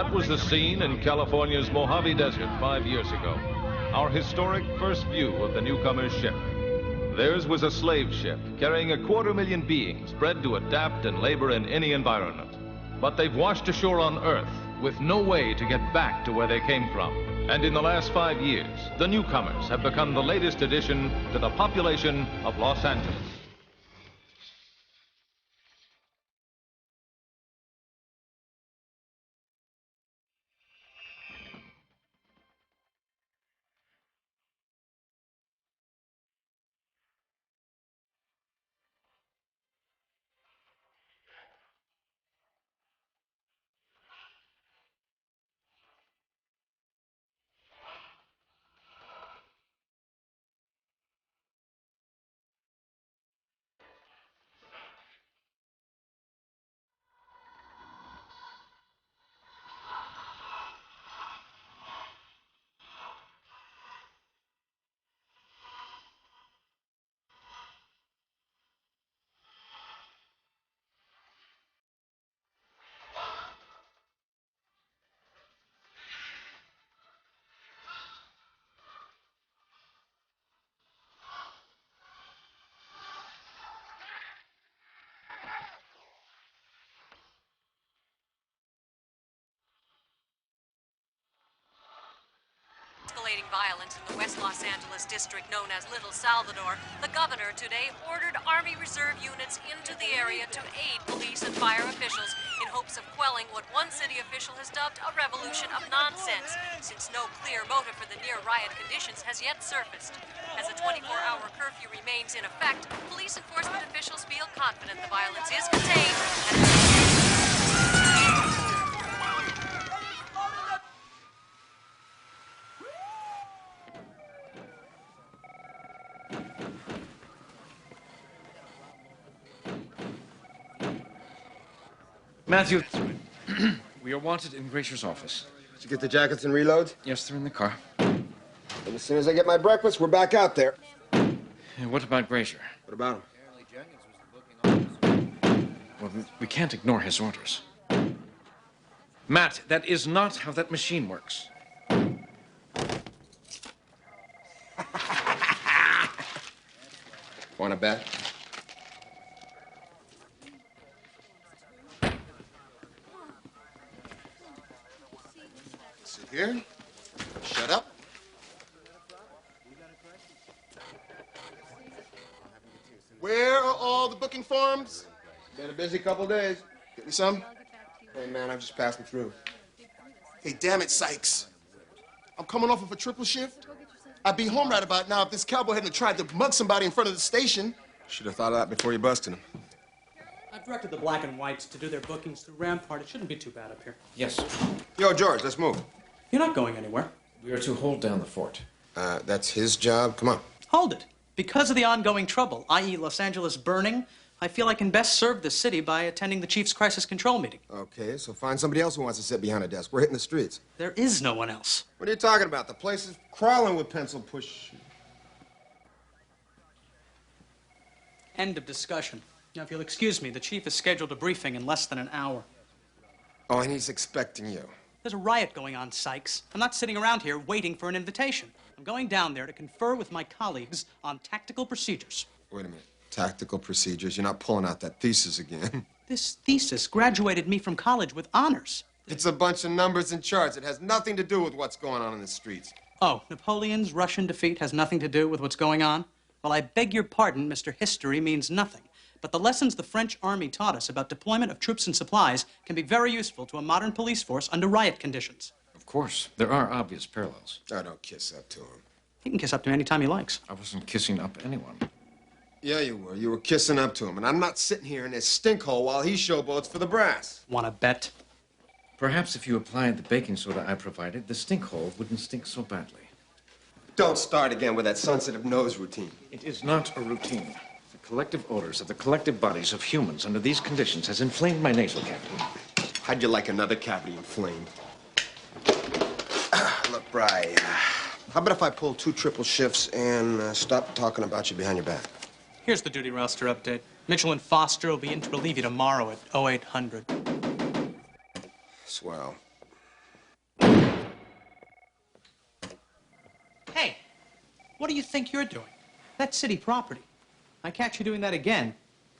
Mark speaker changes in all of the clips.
Speaker 1: That was the scene in California's Mojave Desert 5 years ago. Our historic first view of the newcomer's ship. Theirs was a slave ship carrying 250,000 beings bred to adapt and labor in any environment. But they've washed ashore on Earth with no way to get back to where they came from. And in the last 5 years, the newcomers have become the latest addition to the population of Los Angeles.
Speaker 2: Escalating violence in the West Los Angeles district known as Little Salvador, the governor today ordered Army Reserve units into the area to aid police and fire officials in hopes of quelling what one city official has dubbed a revolution of nonsense, since no clear motive for the near riot conditions has yet surfaced. As a 24-hour curfew remains in effect, police enforcement officials feel confident the violence is contained and
Speaker 3: Matthew, we are wanted in Grazier's office.
Speaker 4: Did you get the jackets and reloads?
Speaker 3: Yes, they're in the car.
Speaker 4: And as soon as I get my breakfast, we're back out there.
Speaker 3: And what about Grazier?
Speaker 4: What about
Speaker 3: him? Well, we can't ignore his orders. Matt, that is not how that machine works.
Speaker 4: Want to bet? Here. Shut up. Where are all the booking forms? Been a busy couple days. Get me some? Hey, man, I'm just passing through. Hey, damn it, Sykes. I'm coming off of a triple shift. I'd be home right about now if this cowboy hadn't tried to mug somebody in front of the station. Should have thought of that before you busted him.
Speaker 5: I've directed the black and whites to do their bookings through Rampart. It shouldn't be too bad up here.
Speaker 3: Yes.
Speaker 4: Yo, George, let's move.
Speaker 5: You're not going anywhere.
Speaker 3: We are to hold down the fort.
Speaker 4: That's his job. Come on.
Speaker 5: Hold it. Because of the ongoing trouble, i.e. Los Angeles burning, I feel I can best serve the city by attending the chief's crisis control meeting.
Speaker 4: Okay, so find somebody else who wants to sit behind a desk. We're hitting the streets.
Speaker 5: There is no one else.
Speaker 4: What are you talking about? The place is crawling with pencil push.
Speaker 5: End of discussion. Now, if you'll excuse me, the chief has scheduled a briefing in less than an hour.
Speaker 4: Oh, and he's expecting you.
Speaker 5: There's a riot going on, Sykes. I'm not sitting around here waiting for an invitation. I'm going down there to confer with my colleagues on tactical procedures.
Speaker 4: Wait a minute. Tactical procedures? You're not pulling out that thesis again.
Speaker 5: This thesis graduated me from college with honors.
Speaker 4: It's a bunch of numbers and charts. It has nothing to do with what's going on in the streets.
Speaker 5: Oh, Napoleon's Russian defeat has nothing to do with what's going on? Well, I beg your pardon, Mr. History means nothing. But the lessons the French army taught us about deployment of troops and supplies can be very useful to a modern police force under riot conditions.
Speaker 3: Of course, there are obvious parallels.
Speaker 4: I don't kiss up to him.
Speaker 5: He can kiss up to me anytime he likes.
Speaker 3: I wasn't kissing up anyone.
Speaker 4: Yeah, you were. You were kissing up to him. And I'm not sitting here in this stink hole while he showboats for the brass.
Speaker 5: Want to bet?
Speaker 3: Perhaps if you applied the baking soda I provided, the stink hole wouldn't stink so badly.
Speaker 4: Don't start again with that sensitive nose routine.
Speaker 3: It is not a routine. The collective odors of the collective bodies of humans under these conditions has inflamed my nasal cavity.
Speaker 4: How'd you like another cavity inflamed? Look, Bri, how about if I pull 2 triple shifts and stop talking about you behind your back?
Speaker 5: Here's the duty roster update. Mitchell and Foster will be in to relieve you tomorrow at 0800.
Speaker 4: Swell.
Speaker 5: Hey, what do you think you're doing? That's city property. I catch you doing that again,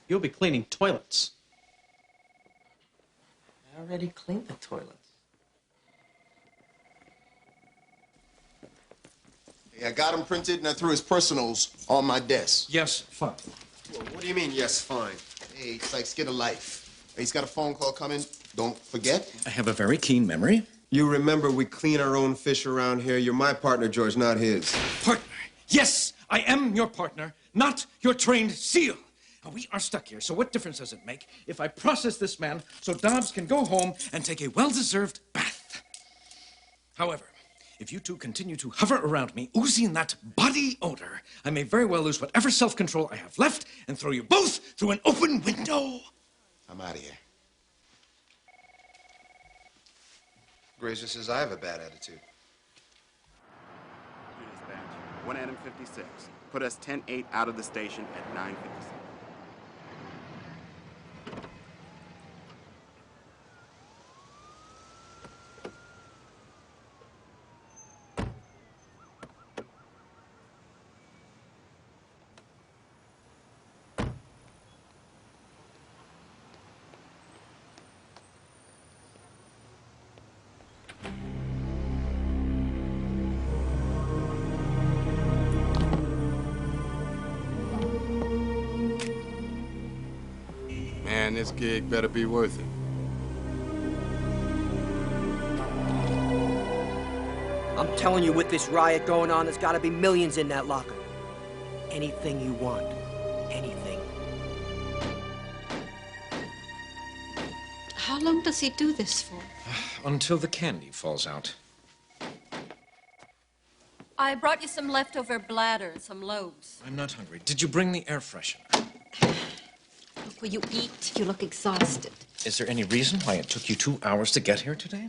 Speaker 5: you'll be cleaning toilets.
Speaker 6: I already cleaned the toilets.
Speaker 4: Hey, I got him printed and I threw his personals on my desk.
Speaker 3: Yes, fine.
Speaker 4: Well, what do you mean, yes, fine? Hey, Sykes, get a life. Hey, he's got a phone call coming. Don't forget.
Speaker 3: I have a very keen memory.
Speaker 4: You remember we clean our own fish around here. You're my partner, George, not his.
Speaker 3: Partner. Yes, I am your partner, not your trained SEAL. Now, we are stuck here, so what difference does it make if I process this man so Dobbs can go home and take a well-deserved bath? However, if you two continue to hover around me, oozing that body odor, I may very well lose whatever self-control I have left and throw you both through an open window.
Speaker 4: I'm out of here. Grazer says I have a bad attitude.
Speaker 7: Dispatch, 1 Adam 56. Put us 10-8 out of the station at 9:57.
Speaker 8: Man, this gig better be worth it.
Speaker 6: I'm telling you, with this riot going on, there's got to be millions in that locker. Anything you want. Anything.
Speaker 9: How long does he do this for?
Speaker 3: Until the candy falls out.
Speaker 2: I brought you some leftover bladder and some lobes.
Speaker 3: I'm not hungry. Did you bring the air freshener?
Speaker 9: Look, will you eat? You look exhausted.
Speaker 3: Is there any reason why it took you 2 hours to get here today?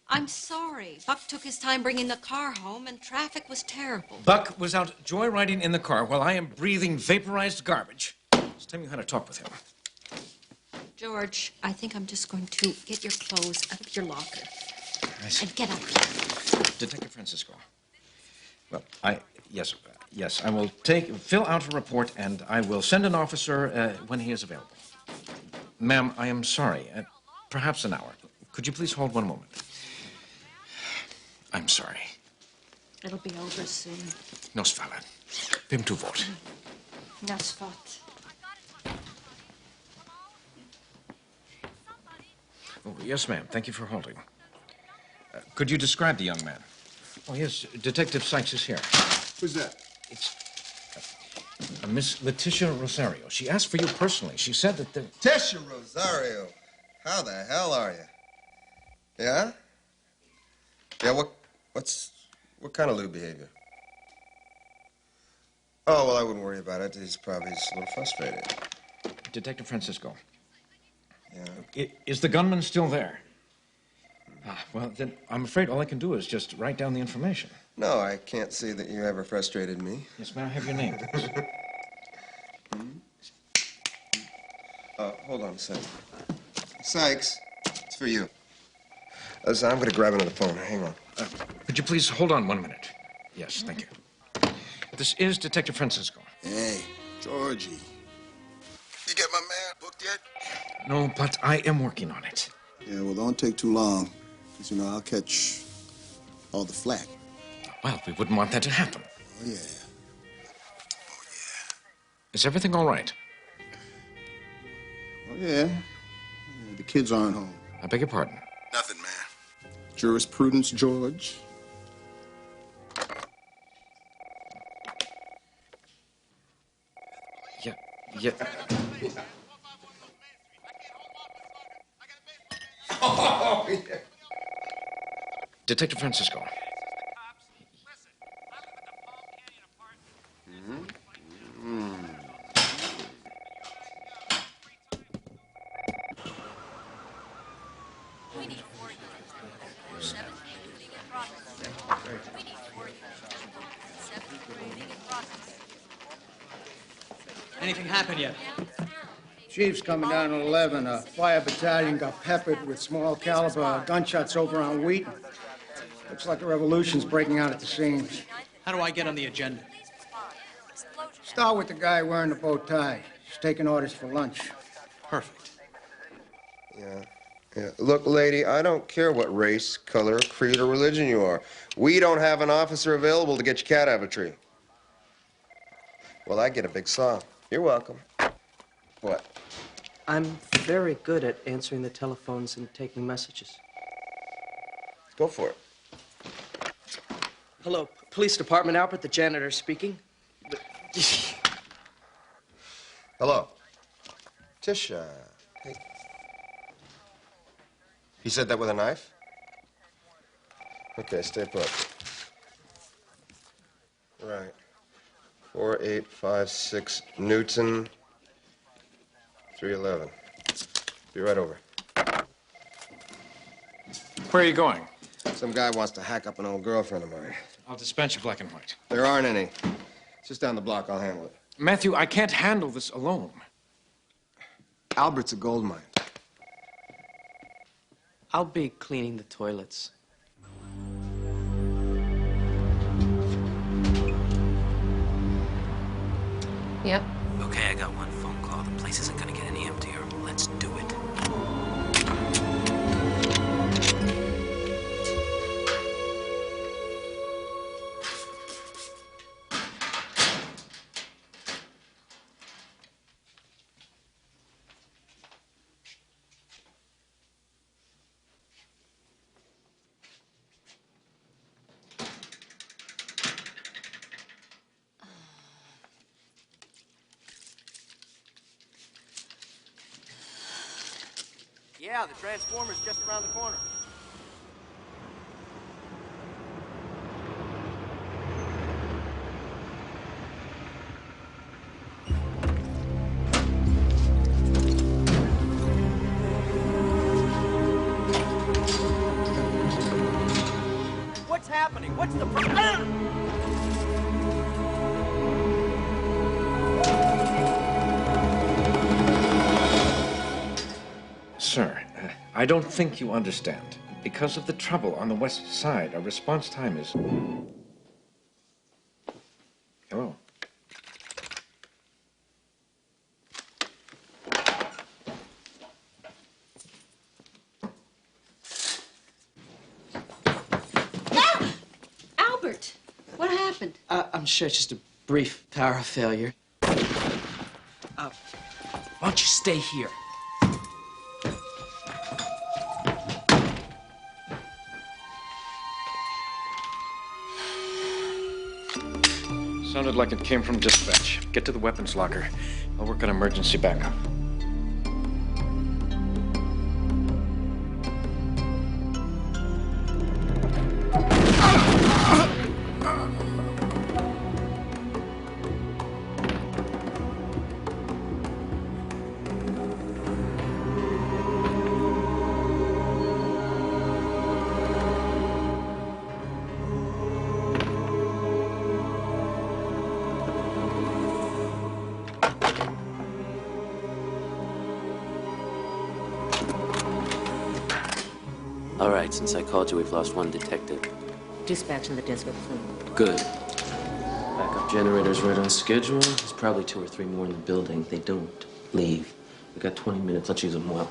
Speaker 9: I'm sorry. Buck took his time bringing the car home, and traffic was terrible.
Speaker 3: Buck was out joyriding in the car while I am breathing vaporized garbage. It's time you had a talk with him.
Speaker 9: George, I think I'm just going to get your clothes out of your locker.
Speaker 3: I see.
Speaker 9: And get out here.
Speaker 3: Detective Francisco. Well, yes, I will fill out a report, and I will send an officer when he is available. Ma'am, I am sorry. Perhaps an hour. Could you please hold one moment? I'm sorry.
Speaker 9: It'll be over soon.
Speaker 3: Nos fala. Wem tu wort.
Speaker 9: That's what.
Speaker 3: Oh, yes, ma'am. Thank you for holding. Could you describe the young man? Oh, yes, Detective Sykes is here.
Speaker 4: Who's that?
Speaker 3: It's Miss Letitia Rosario. She asked for you personally. She said that the...
Speaker 4: Letitia Rosario. How the hell are you? Yeah? Yeah, what kind of lewd behavior? Oh, well, I wouldn't worry about it. He's probably just a little frustrated.
Speaker 3: Detective Francisco.
Speaker 4: Yeah?
Speaker 3: Is the gunman still there? Well, then I'm afraid all I can do is just write down the information.
Speaker 4: No, I can't see that you ever frustrated me.
Speaker 3: Yes, may I have your name, please?
Speaker 4: Hold on a second. Sykes, it's for you. Listen, I'm going to grab another phone. Hang on.
Speaker 3: Could you please hold on 1 minute? Yes, thank you. This is Detective Francisco.
Speaker 8: Hey, Georgie.
Speaker 4: You get my man booked yet?
Speaker 3: No, but I am working on it.
Speaker 8: Yeah, well, don't take too long, because, I'll catch all the flack.
Speaker 3: Well, we wouldn't want that to happen.
Speaker 8: Oh, yeah.
Speaker 3: Is everything all right?
Speaker 8: Oh, yeah. The kids aren't home.
Speaker 3: I beg your pardon.
Speaker 8: Nothing, man. Jurisprudence, George.
Speaker 3: Yeah.
Speaker 4: Oh, yeah.
Speaker 3: Detective Francisco.
Speaker 5: Anything happened yet?
Speaker 10: Chief's coming down at 11. A fire battalion got peppered with small caliber gunshots over on Wheaton. Looks like a revolution's breaking out at the seams.
Speaker 5: How do I get on the agenda?
Speaker 10: Start with the guy wearing the bow tie. He's taking orders for lunch.
Speaker 5: Perfect.
Speaker 11: Yeah. Look, lady, I don't care what race, color, creed, or religion you are. We don't have an officer available to get your cat out of a tree. Well, I get a big saw. You're welcome. What?
Speaker 6: I'm very good at answering the telephones and taking messages.
Speaker 11: Go for it.
Speaker 6: Hello, police department. Albert, the janitor speaking.
Speaker 11: Hello. Tish, hey. He said that with a knife? Okay, stay put. Right. 4856 Newton, 311. Be right over.
Speaker 3: Where are you going?
Speaker 11: Some guy wants to hack up an old girlfriend of mine.
Speaker 3: I'll dispense your black and white.
Speaker 11: There aren't any. It's just down the block. I'll handle it.
Speaker 3: Matthew, I can't handle this alone.
Speaker 11: Albert's a gold mine.
Speaker 6: I'll be cleaning the toilets.
Speaker 2: Yep.
Speaker 12: Okay, I got one phone call. The place isn't gonna get any emptier. Let's do it.
Speaker 6: Yeah, the transformer's just around the corner. What's happening? What's the problem?
Speaker 3: Sir, I don't think you understand. Because of the trouble on the west side, our response time is... Hello.
Speaker 9: Ah! Albert, what happened?
Speaker 6: I'm sure it's just a brief power failure. Why don't you stay here?
Speaker 3: Sounded like it came from dispatch. Get to the weapons locker. I'll work on emergency backup.
Speaker 12: All right, since I called you, we've lost one detective.
Speaker 2: Dispatching the desk of the phone.
Speaker 12: Good. Backup generator's right on schedule. There's probably 2 or 3 more in the building. They don't leave. We got 20 minutes. Let's use them well.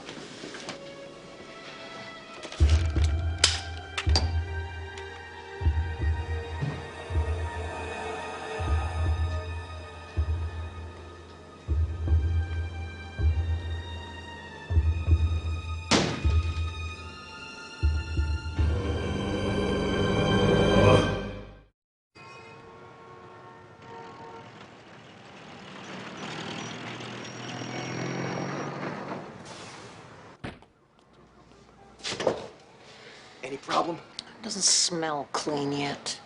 Speaker 6: Any problem?
Speaker 2: Doesn't smell clean yet.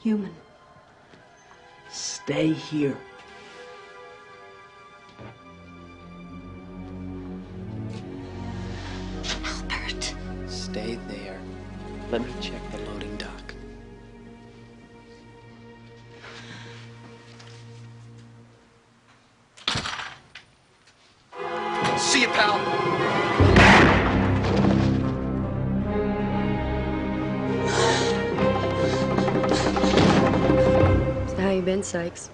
Speaker 9: human.
Speaker 6: Stay here.
Speaker 9: Albert.
Speaker 6: Stay there. Let me check the loading dock.
Speaker 4: See you, pal.
Speaker 13: So how you been, Sykes?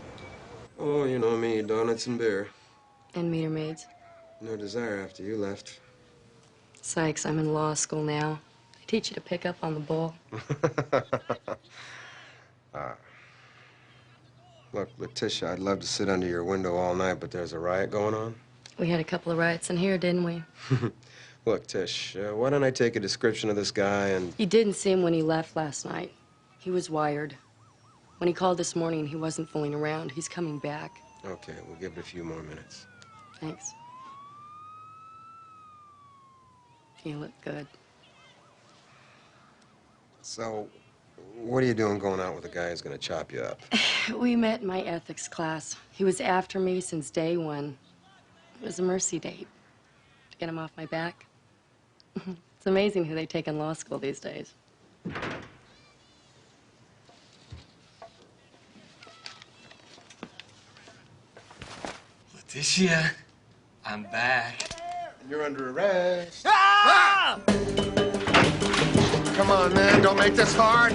Speaker 11: Oh, you know me, donuts and beer.
Speaker 13: And meter maids?
Speaker 11: No desire after you left.
Speaker 13: Sykes, I'm in law school now. I teach you to pick up on the bull.
Speaker 11: Look, Letitia, I'd love to sit under your window all night, but there's a riot going on.
Speaker 13: We had a couple of riots in here, didn't we?
Speaker 11: Look, Tish, why don't I take a description of this guy and...
Speaker 13: You didn't see him when he left last night. He was wired. When he called this morning, he wasn't fooling around. He's coming back.
Speaker 11: Okay, we'll give it a few more minutes.
Speaker 13: Thanks. You look good.
Speaker 11: So, what are you doing going out with a guy who's gonna chop you up?
Speaker 13: We met in my ethics class. He was after me since day one. It was a mercy date. To get him off my back. It's amazing who they take in law school these days.
Speaker 6: Letitia, I'm back.
Speaker 4: You're under arrest.
Speaker 6: Ah!
Speaker 4: Come on, man. Don't make this hard.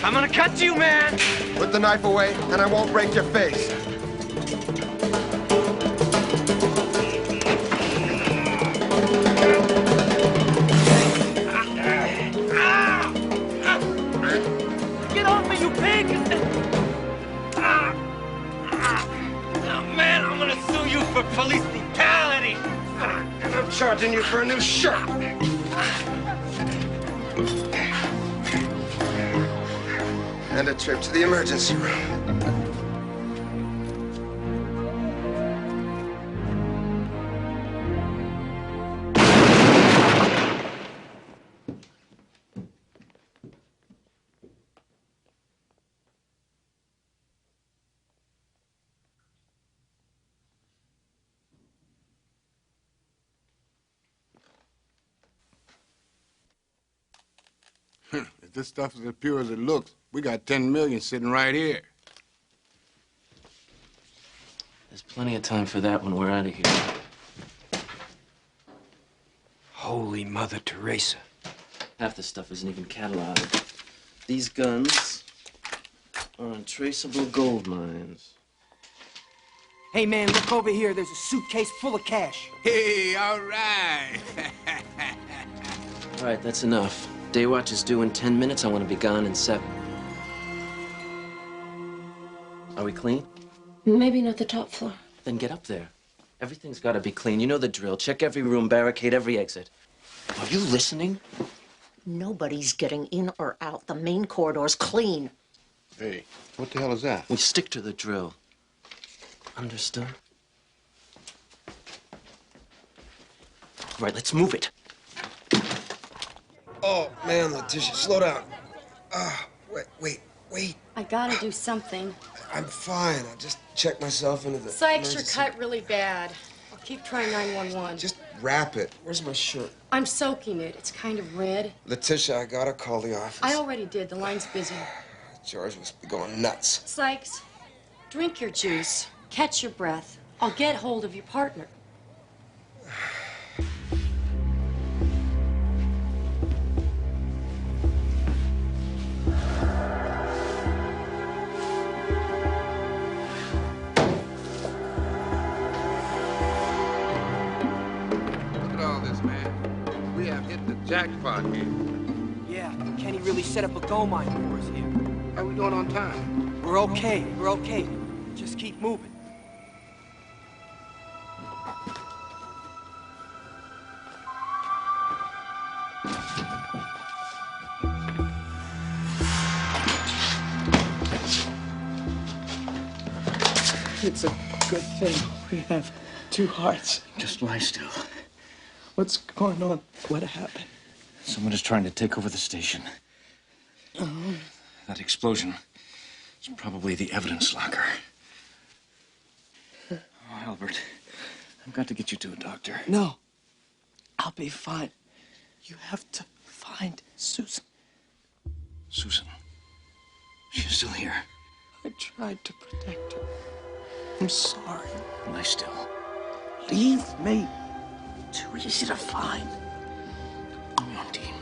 Speaker 6: I'm gonna cut you, man.
Speaker 4: Put the knife away, and I won't break your face.
Speaker 6: Get off me, you pig! Oh, man, I'm gonna sue you for police brutality.
Speaker 4: And I'm charging you for a new shirt. And a trip to the emergency room.
Speaker 10: If this stuff is as pure as it looks, we got 10 million sitting right here.
Speaker 12: There's plenty of time for that when we're out of here.
Speaker 6: Holy Mother Teresa.
Speaker 12: Half the stuff isn't even cataloged. These guns are untraceable gold mines.
Speaker 6: Hey, man, look over here. There's a suitcase full of cash.
Speaker 10: Hey, all right.
Speaker 12: All right, that's enough. Day watch is due in 10 minutes. I want to be gone in 7. Are we clean?
Speaker 9: Maybe not the top floor.
Speaker 12: Then get up there. Everything's got to be clean. You know the drill. Check every room, barricade every exit. Are you listening?
Speaker 9: Nobody's getting in or out. The main corridor's clean.
Speaker 10: Hey, what the hell is that?
Speaker 12: We stick to the drill. Understood? All right, let's move it.
Speaker 11: Oh, man, Letitia, slow down. Wait.
Speaker 13: I gotta do something.
Speaker 11: I'm fine. I'll just check myself into the...
Speaker 13: Sykes, you're
Speaker 11: emergency-
Speaker 13: cut really bad. I'll keep trying 911.
Speaker 11: Just wrap it. Where's my shirt?
Speaker 13: I'm soaking it. It's kind of red.
Speaker 11: Letitia, I gotta call the office.
Speaker 13: I already did. The line's busy.
Speaker 11: George must be going nuts.
Speaker 13: Sykes, drink your juice. Catch your breath. I'll get hold of your partner.
Speaker 10: Look at all this, man. We have hit the jackpot here.
Speaker 6: Yeah, Kenny really set up a gold mine for us here.
Speaker 10: How we doing on time?
Speaker 6: We're okay. We're okay. Just keep moving.
Speaker 14: It's a good thing we have 2 hearts. Just lie still. What's going on? What happened?
Speaker 3: Someone is trying to take over the station. That explosion is probably the evidence locker. Oh, Albert, I've got to get you to a doctor.
Speaker 14: No. I'll be fine. You have to find Susan.
Speaker 3: Susan. She's still here.
Speaker 14: I tried to protect her. I'm sorry.
Speaker 3: Lie still.
Speaker 14: Leave me. Too easy to find.
Speaker 3: Come on, Dean.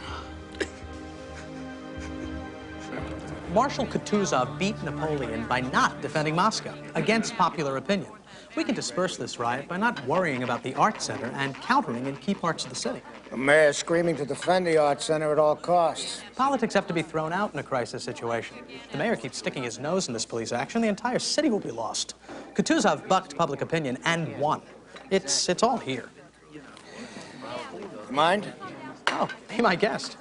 Speaker 5: Marshal Kutuzov beat Napoleon by not defending Moscow, against popular opinion. We can disperse this riot by not worrying about the art center and countering in key parts of the city.
Speaker 10: The mayor's screaming to defend the art center at all costs.
Speaker 5: Politics have to be thrown out in a crisis situation. The mayor keeps sticking his nose in this police action, the entire city will be lost. Kutuzov bucked public opinion and won. It's all here.
Speaker 10: Mind?
Speaker 5: Oh, be my guest.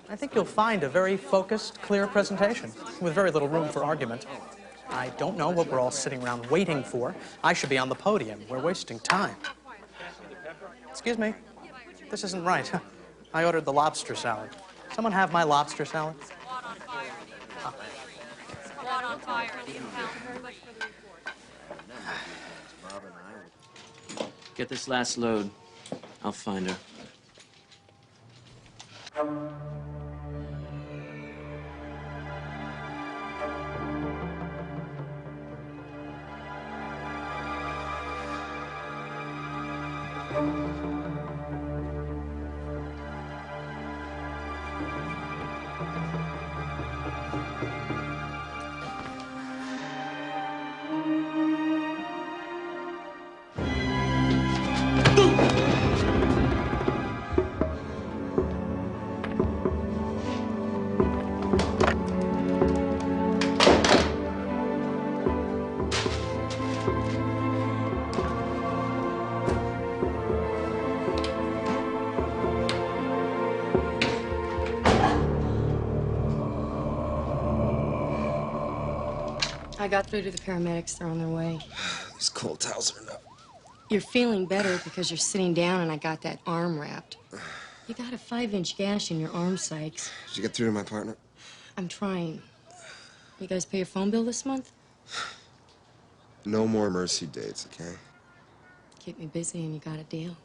Speaker 5: I think you'll find a very focused, clear presentation with very little room for argument. I don't know what we're all sitting around waiting for. I should be on the podium. We're wasting time. Excuse me. This isn't right. I ordered the lobster salad. Someone have my lobster salad?
Speaker 2: Squad on fire in the impound. Squad on fire in the impound.
Speaker 12: Get this last load. I'll find her.
Speaker 13: I got through to the paramedics. They're on their way.
Speaker 11: These cold towels are enough.
Speaker 13: You're feeling better because you're sitting down and I got that arm wrapped. You got a 5-inch gash in your arm, Sykes.
Speaker 11: Did you get through to my partner?
Speaker 13: I'm trying. You guys pay your phone bill this month?
Speaker 11: No more mercy dates, okay?
Speaker 13: Keep me busy and you got a deal.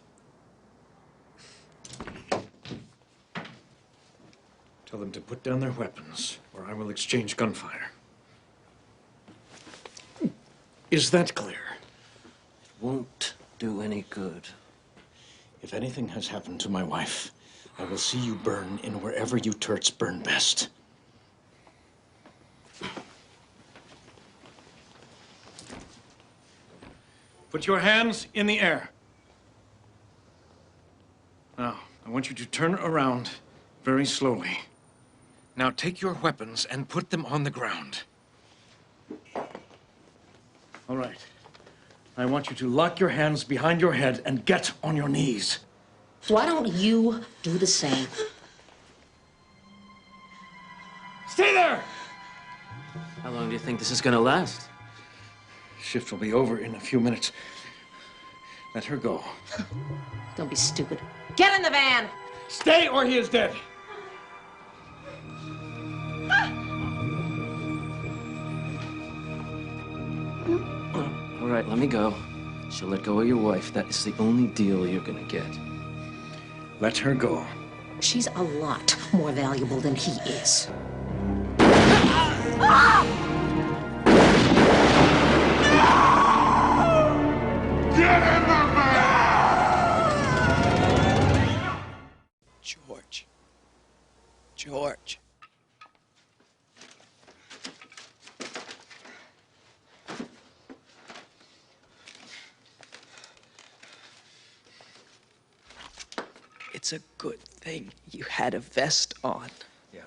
Speaker 3: Tell them to put down their weapons, or I will exchange gunfire. Is that clear?
Speaker 12: Won't do any good.
Speaker 3: If anything has happened to my wife, I will see you burn in wherever you Turks burn best. Put your hands in the air. Now, I want you to turn around very slowly. Now take your weapons and put them on the ground. All right. I want you to lock your hands behind your head and get on your knees.
Speaker 15: Why don't you do the same?
Speaker 3: Stay there!
Speaker 12: How long do you think this is gonna last?
Speaker 3: Shift will be over in a few minutes. Let her go.
Speaker 15: Don't be stupid. Get in the van!
Speaker 3: Stay or he is dead.
Speaker 12: All right, let me go. She'll let go of your wife. That is the only deal you're gonna get.
Speaker 3: Let her go.
Speaker 15: She's a lot more valuable than he is.
Speaker 4: Get in the van!
Speaker 14: George. George. It's a good thing you had a vest on.
Speaker 3: Yeah.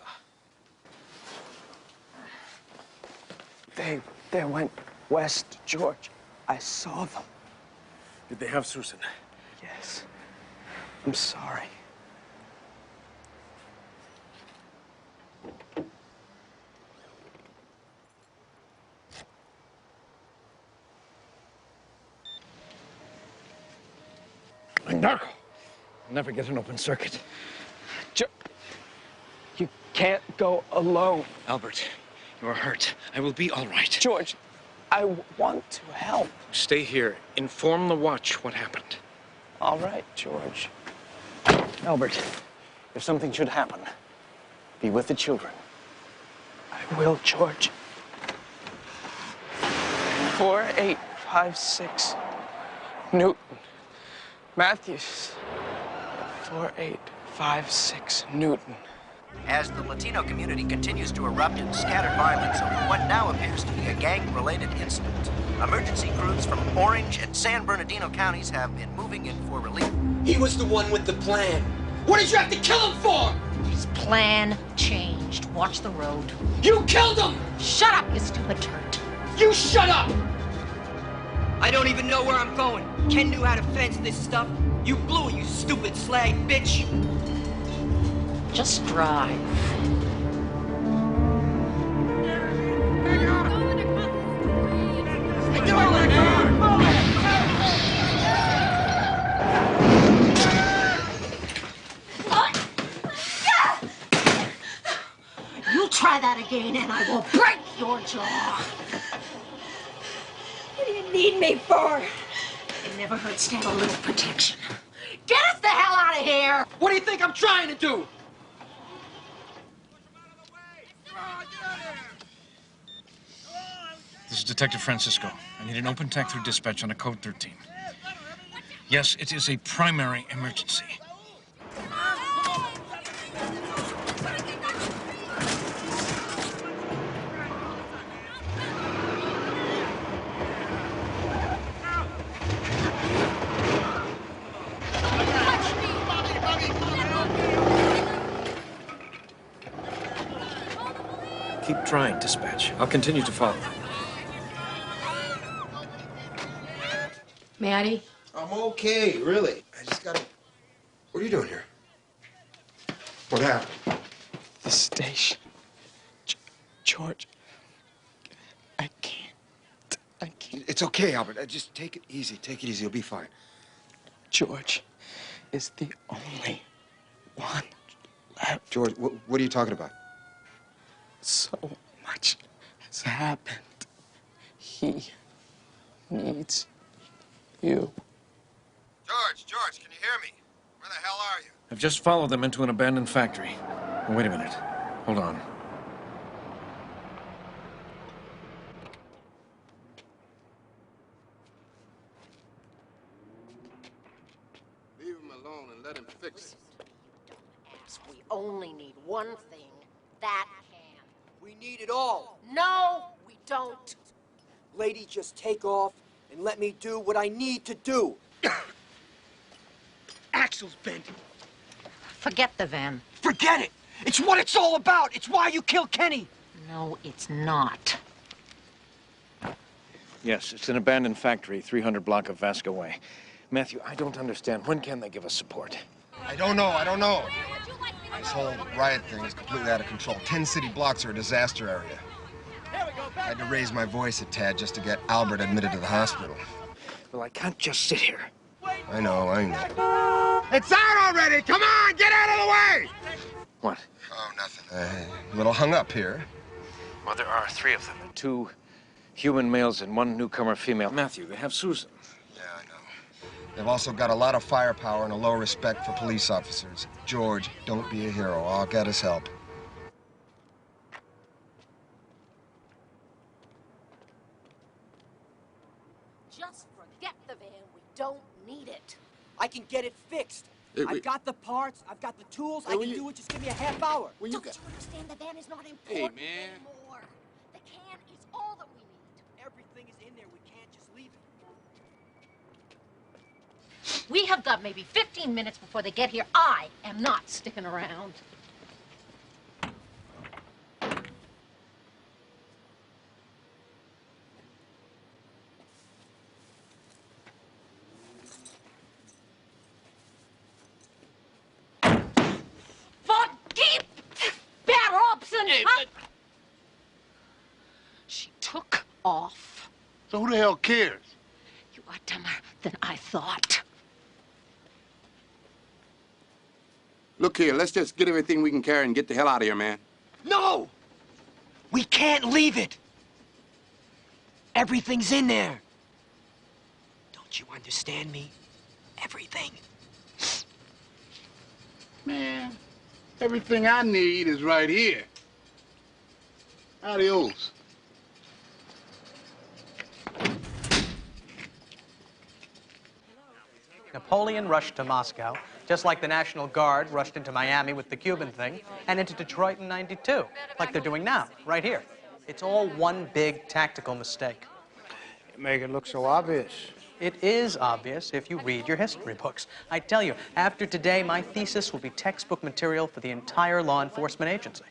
Speaker 14: They went west, George. I saw them.
Speaker 3: Did they have Susan?
Speaker 14: Yes. I'm sorry.
Speaker 3: Narco. I'll never get an open circuit.
Speaker 14: You can't go alone.
Speaker 3: Albert, You're hurt. I will be all right.
Speaker 14: George, I want to help.
Speaker 3: Stay here. Inform the watch what happened.
Speaker 14: All right, George. Albert, if something should happen, be with the children. I will, George. 4856 Newton. Matthews. 4856 Newton.
Speaker 6: As the Latino community continues to erupt in scattered violence over what now appears to be a gang-related incident, emergency crews from Orange and San Bernardino counties have been moving in for relief. He was the one with the plan. What did you have to kill him for?
Speaker 15: His plan changed. Watch the road.
Speaker 6: You killed him!
Speaker 15: Shut up, you stupid turd.
Speaker 6: You shut up! I don't even know where I'm going. Ken knew how to fence this stuff. You blew it, you stupid slag bitch.
Speaker 15: Just drive. You try that again and I will break your jaw. What do you need me for? It never hurts to have a little protection. Get us the hell out of here!
Speaker 6: What do you think I'm trying to do?
Speaker 3: This is Detective Francisco. I need an open tech through dispatch on a code 13. Yes, it is a primary emergency. Keep trying, dispatch. I'll continue to follow.
Speaker 13: Maddie?
Speaker 11: I'm okay, really. I just gotta... What are you doing here? What happened?
Speaker 14: The station. George, I can't.
Speaker 11: It's okay, Albert. Just take it easy. Take it easy. You'll be fine.
Speaker 14: George is the only one left.
Speaker 11: George, what are you talking about?
Speaker 14: So much has happened. He needs you.
Speaker 11: George, can you hear me? Where the hell are you?
Speaker 3: I've just followed them into an abandoned factory. Oh, wait a minute. Hold on.
Speaker 4: Leave him alone and let him fix it.
Speaker 15: We only need one thing. That can.
Speaker 6: We need it all.
Speaker 15: No, we don't.
Speaker 6: Lady, just take off and let me do what I need to do. Axle's bent.
Speaker 15: Forget the van.
Speaker 6: Forget it! It's what it's all about! It's why you killed Kenny!
Speaker 15: No, it's not.
Speaker 3: Yes, it's an abandoned factory, 300 block of Vasco Way. Matthew, I don't understand. When can they give us support?
Speaker 4: I don't know. This whole riot thing is completely out of control. 10 city blocks are a disaster area. I had to raise my voice a tad just to get Albert admitted to the hospital.
Speaker 3: Well, I can't just sit here.
Speaker 4: I know. It's out already! Come on, get out of the way!
Speaker 3: What?
Speaker 4: Oh, nothing. A little hung up here.
Speaker 3: Well, there are 3 of them. 2 human males and 1 newcomer female. Matthew, they have Susan.
Speaker 4: Yeah, I know. They've also got a lot of firepower and a low respect for police officers. George, don't be a hero. I'll get his help.
Speaker 15: Just forget the van. We don't need it.
Speaker 6: I can get it fixed. I've got the parts, I've got the tools, I can do it. Just give me a half hour.
Speaker 15: Don't you understand? The van is not important anymore. The can is all that we need.
Speaker 6: Everything is in there. We can't just leave it.
Speaker 15: We have got maybe 15 minutes before they get here. I am not sticking around. She took off.
Speaker 4: So who the hell cares?
Speaker 15: You are dumber than I thought.
Speaker 7: Look here, let's just get everything we can carry and get the hell out of here, man.
Speaker 6: No!
Speaker 16: We can't leave it. Everything's in there. Don't you understand me? Everything.
Speaker 17: Man, everything I need is right here. Adios.
Speaker 5: Napoleon rushed to Moscow, just like the National Guard rushed into Miami with the Cuban thing, and into Detroit in '92, like they're doing now, right here. It's all one big tactical mistake.
Speaker 10: You make it look so obvious.
Speaker 5: It is obvious if you read your history books. I tell you, after today, my thesis will be textbook material for the entire law enforcement agency.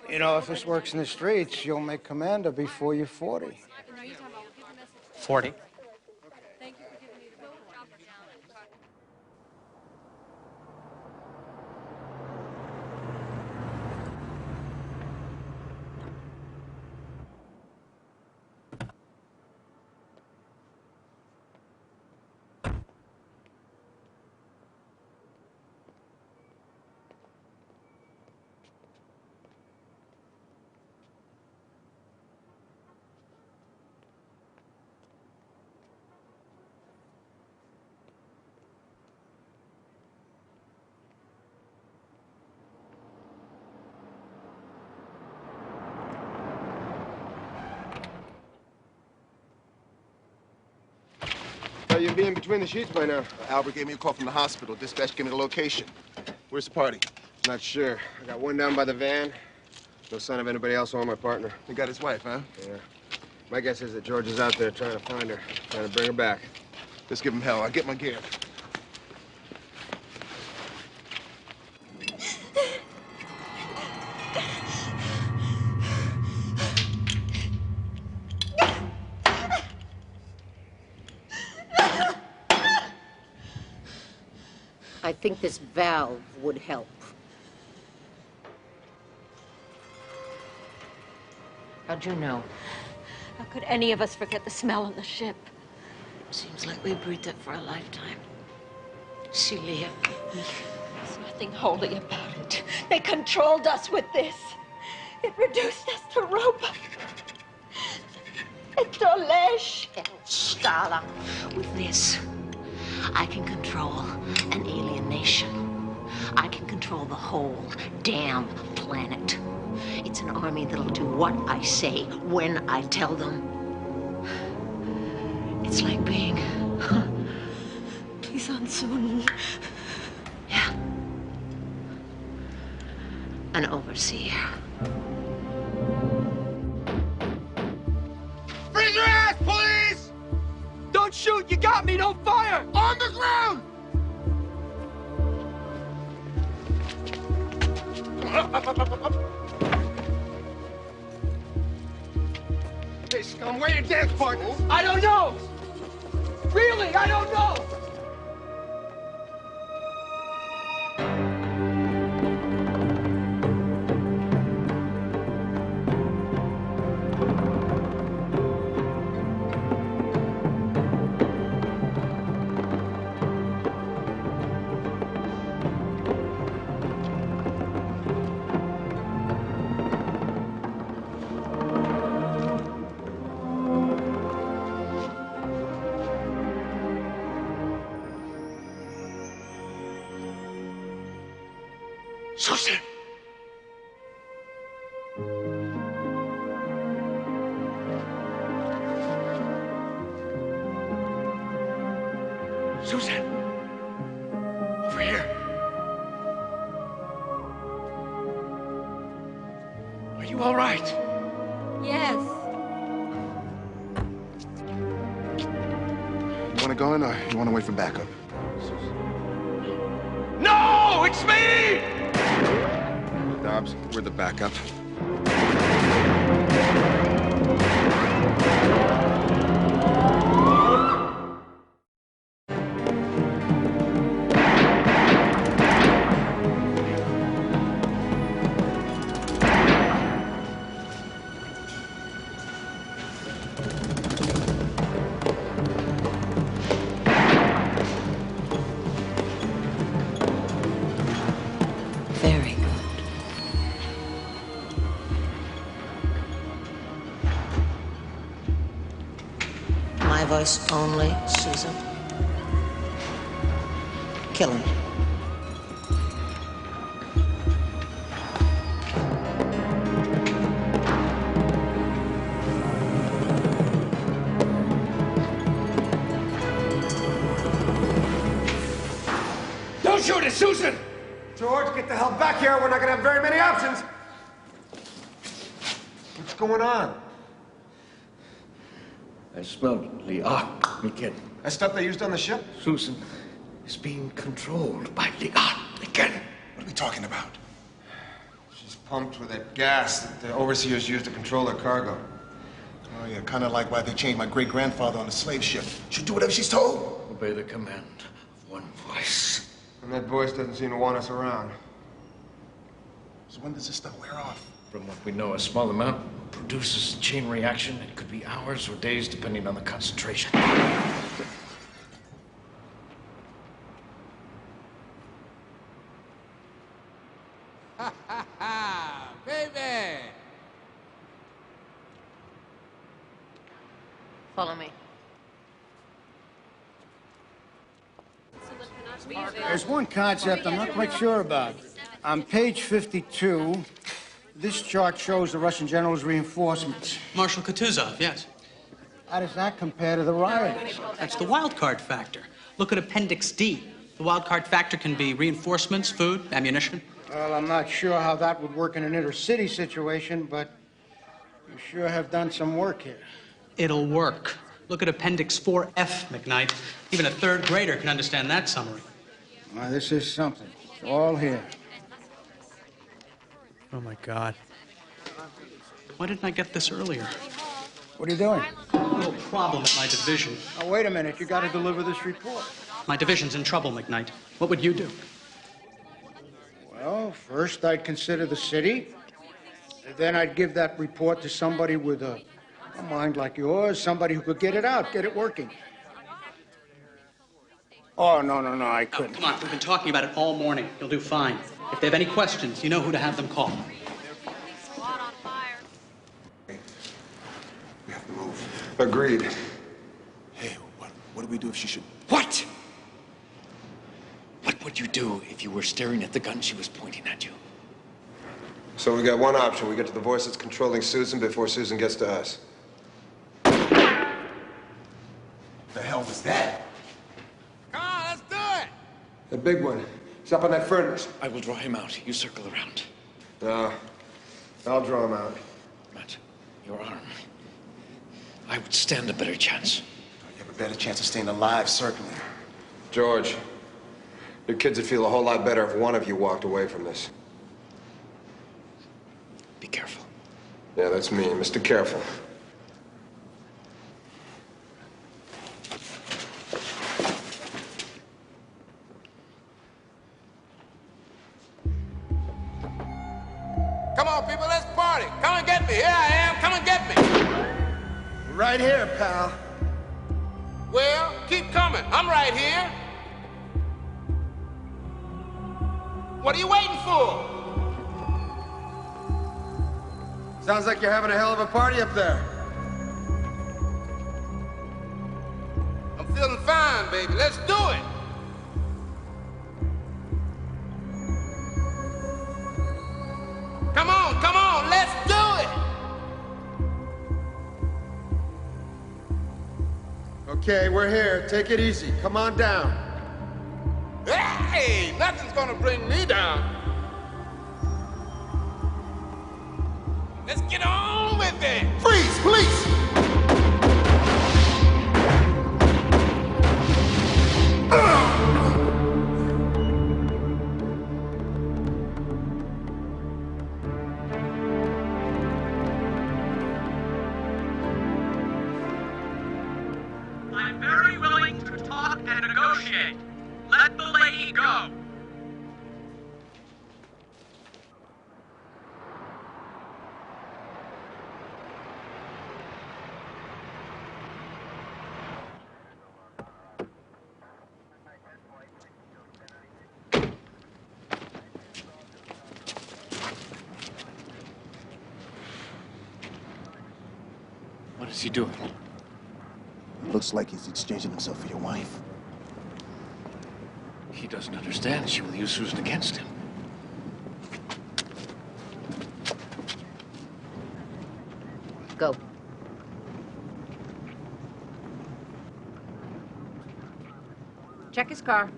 Speaker 10: You know, if this works in the streets, you'll make commander before you're 40.
Speaker 5: 40.
Speaker 4: You'd be in between the sheets by now. Albert gave me a call from the hospital. Dispatch gave me the location. Where's the party? Not sure. I got one down by the van. No sign of anybody else on my partner. He got his wife, huh? Yeah. My guess is that George is out there trying to find her, trying to bring her back. Let's give him hell. I'll get my gear.
Speaker 15: I think this valve would help. How'd you know?
Speaker 9: How could any of us forget the smell on the ship?
Speaker 15: Seems like we breathed it for a lifetime. Celia.
Speaker 9: There's nothing holy about it. They controlled us with this. It reduced us to robots. It's Dolesh.
Speaker 15: Stala. With this, I can control an alien nation. I can control the whole damn planet. It's an army that'll do what I say when I tell them. It's like being Kisansun. Yeah. An overseer.
Speaker 16: Freeze your ass, please! Don't shoot! You got me! Don't fire! On the ground!
Speaker 4: Hey, scum, where are your dance partners?
Speaker 16: I don't know! Really, I don't know!
Speaker 4: Susan! Susan! Over here. Are you all right?
Speaker 9: Yes.
Speaker 4: You want to go in or you want to wait for backup?
Speaker 16: No! It's me!
Speaker 4: Dobbs, we're the backup.
Speaker 15: Very good. my voice only, Susan. Kill him.
Speaker 3: Don't shoot it, Susan!
Speaker 18: George, get the hell back here. We're not gonna have very many options. What's going on?
Speaker 3: I smelled Liat again.
Speaker 18: That stuff they used on the ship?
Speaker 3: Susan is being controlled by Liat again.
Speaker 4: What are we talking about?
Speaker 18: She's pumped with that gas that the overseers used to control their cargo.
Speaker 4: Oh, yeah, kind of like why they chained my great-grandfather on a slave ship. She'll do whatever she's told.
Speaker 3: Obey the command of one voice.
Speaker 18: And that voice doesn't seem to want us around.
Speaker 4: So when does this stuff wear off?
Speaker 3: From what we know, a small amount produces a chain reaction. It could be hours or days, depending on the concentration.
Speaker 16: Baby!
Speaker 15: Follow me.
Speaker 10: There's one concept I'm not quite sure about. On page 52, this chart shows the Russian general's reinforcements.
Speaker 5: Marshal Kutuzov, yes.
Speaker 10: How does that compare to the rioters?
Speaker 5: That's the wild card factor. Look at Appendix D. The wild card factor can be reinforcements, food, ammunition.
Speaker 10: Well, I'm not sure how that would work in an inter-city situation, but you sure have done some work here.
Speaker 5: It'll work. Look at Appendix 4F, McKnight. Even a third grader can understand that summary.
Speaker 10: Well, this is something. It's all here.
Speaker 5: Oh, my God. Why didn't I get this earlier?
Speaker 10: What are you doing?
Speaker 5: A little problem at my division.
Speaker 10: Oh, wait a minute. You got to deliver this report.
Speaker 5: My division's in trouble, McKnight. What would you do?
Speaker 10: Well, first I'd consider the city. Then I'd give that report to somebody with a mind like yours, somebody who could get it out, get it working. Oh, no, I couldn't.
Speaker 5: Come on, we've been talking about it all morning. You'll do fine. If they have any questions, you know who to have them call.
Speaker 4: We have to move.
Speaker 18: Agreed.
Speaker 4: Hey, what do we do if she should...
Speaker 3: What? What would you do if you were staring at the gun she was pointing at you?
Speaker 11: So we got one option. We get to the voice that's controlling Susan before Susan gets to us.
Speaker 4: The hell was that?
Speaker 16: Come on, let's do it!
Speaker 18: The big one. He's up on that furnace.
Speaker 3: I will draw him out. You circle around.
Speaker 11: No. I'll draw him out.
Speaker 3: Matt, your arm. I would stand a better chance.
Speaker 4: You have a better chance of staying alive, certainly.
Speaker 11: George, your kids would feel a whole lot better if one of you walked away from this.
Speaker 3: Be careful.
Speaker 11: Yeah, that's me, Mr. Careful.
Speaker 16: Come on, people, let's party. Come and get me. Here I am. Come and get me.
Speaker 18: Right here, pal.
Speaker 16: Well, keep coming. I'm right here. What are you waiting for?
Speaker 18: Sounds like you're having a hell of a party up there.
Speaker 16: I'm feeling fine, baby. Let's do it. Come on, let's do it.
Speaker 18: Okay, we're here. Take it easy. Come on down.
Speaker 16: Hey, nothing's gonna bring me down. Let's get on with it.
Speaker 4: Freeze, police!
Speaker 5: I'm very willing to talk and negotiate. Let the lady go.
Speaker 3: What is he doing?
Speaker 14: It looks like he's exchanging himself for your wife.
Speaker 3: He doesn't understand. She will use Susan against him.
Speaker 15: Go. Check his car.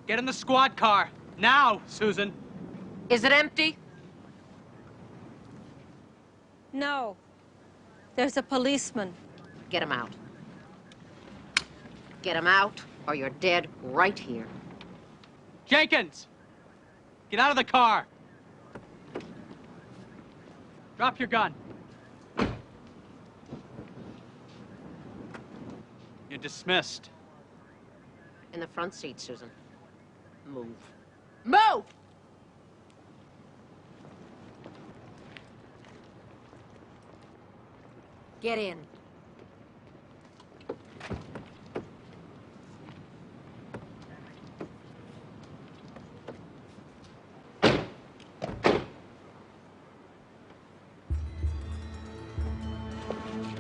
Speaker 5: Get in the squad car. Now, Susan.
Speaker 15: Is it empty?
Speaker 2: No. There's a policeman.
Speaker 15: Get him out. Get him out, or you're dead right here.
Speaker 5: Jenkins! Get out of the car. Drop your gun. You're dismissed.
Speaker 15: In the front seat, Susan. Move. Move! Get in.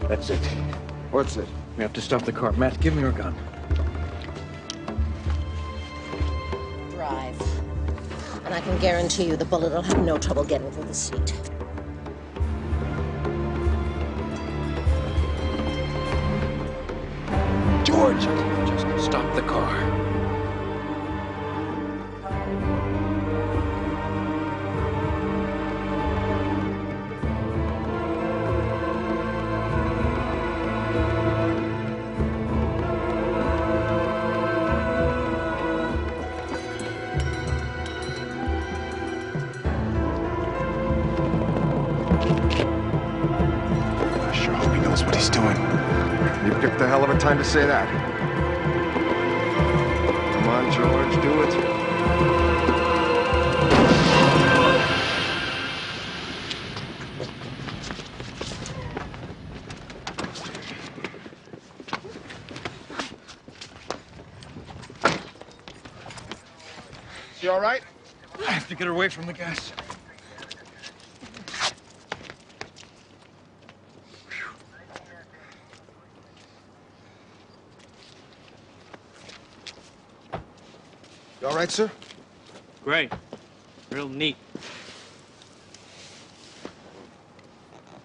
Speaker 3: That's it.
Speaker 11: What's it?
Speaker 3: We have to stop the car. Matt, give me your gun.
Speaker 15: Drive. And I can guarantee you the bullet will have no trouble getting through the seat.
Speaker 3: George! Just stop the car.
Speaker 4: I sure hope he knows what he's doing.
Speaker 11: You picked a hell of a time to say that. Come on, George, do it.
Speaker 4: You all right?
Speaker 3: I have to get her away from the gas.
Speaker 11: You all right, sir?
Speaker 5: Great. Real neat.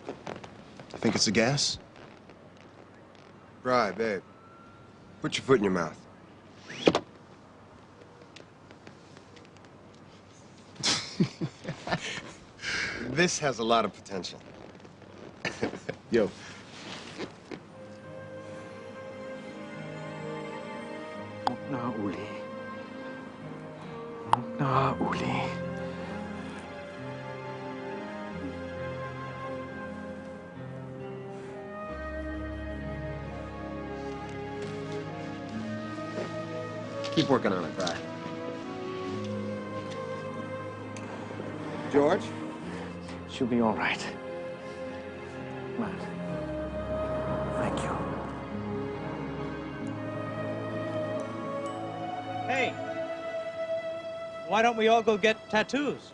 Speaker 4: You think it's the gas?
Speaker 11: Right, babe. Put your foot in your mouth. This has a lot of potential.
Speaker 4: Yo.
Speaker 3: Na uli. Na uli.
Speaker 11: Keep working on it, Brad. George?
Speaker 3: She'll be all right. Matt. Thank you.
Speaker 5: Hey, why don't we all go get tattoos?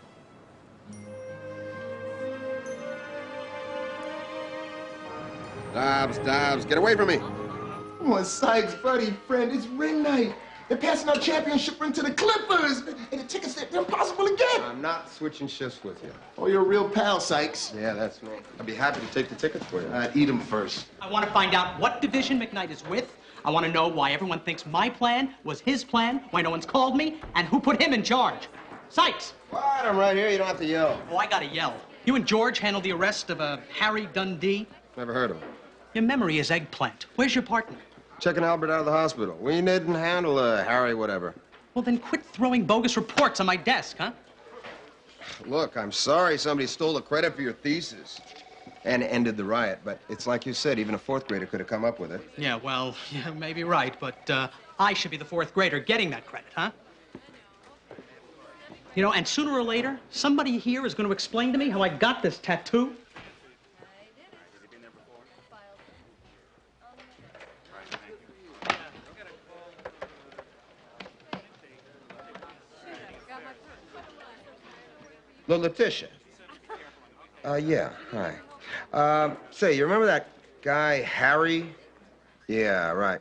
Speaker 11: Dobbs, get away from me.
Speaker 4: Come on, Sykes, buddy, friend, it's ring night. They're passing our championship ring to the Clippers. And the tickets, they're impossible to get.
Speaker 11: I'm not switching shifts with you.
Speaker 4: Oh, you're a real pal, Sykes.
Speaker 11: Yeah, that's me. I'd be happy to take the tickets for you.
Speaker 4: Eat them first.
Speaker 5: I want to find out what division McKnight is with. I want to know why everyone thinks my plan was his plan, why no one's called me, and who put him in charge. Sykes!
Speaker 11: What? I'm right here. You don't have to yell.
Speaker 5: Oh, I gotta yell. You and George handled the arrest of Harry Dundee.
Speaker 11: Never heard of him.
Speaker 5: Your memory is eggplant. Where's your partner?
Speaker 11: Checking Albert out of the hospital. We didn't handle Harry whatever.
Speaker 5: Well, then quit throwing bogus reports on my desk, huh?
Speaker 11: Look, I'm sorry somebody stole the credit for your thesis and ended the riot, but it's like you said, even a fourth grader could have come up with it.
Speaker 5: Yeah, well, you're maybe right, but I should be the fourth grader getting that credit, huh? You know, and sooner or later, somebody here is going to explain to me how I got this tattoo.
Speaker 11: Letitia. Yeah, hi. Say, you remember that guy, Harry? Yeah, right.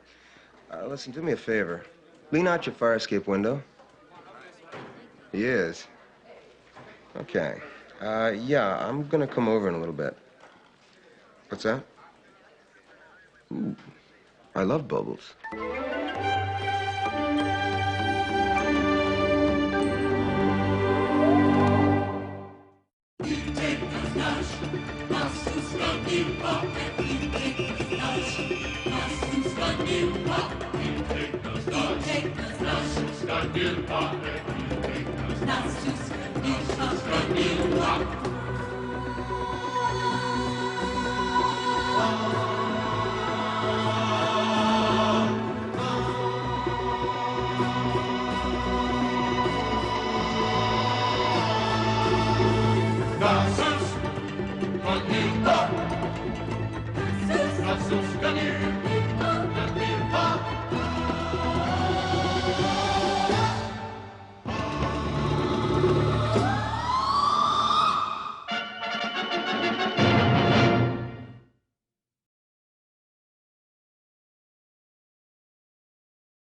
Speaker 11: Listen, do me a favor. Lean out your fire escape window. He is. Okay. Yeah, I'm gonna come over in a little bit. What's that? Ooh, I love bubbles.
Speaker 19: Nas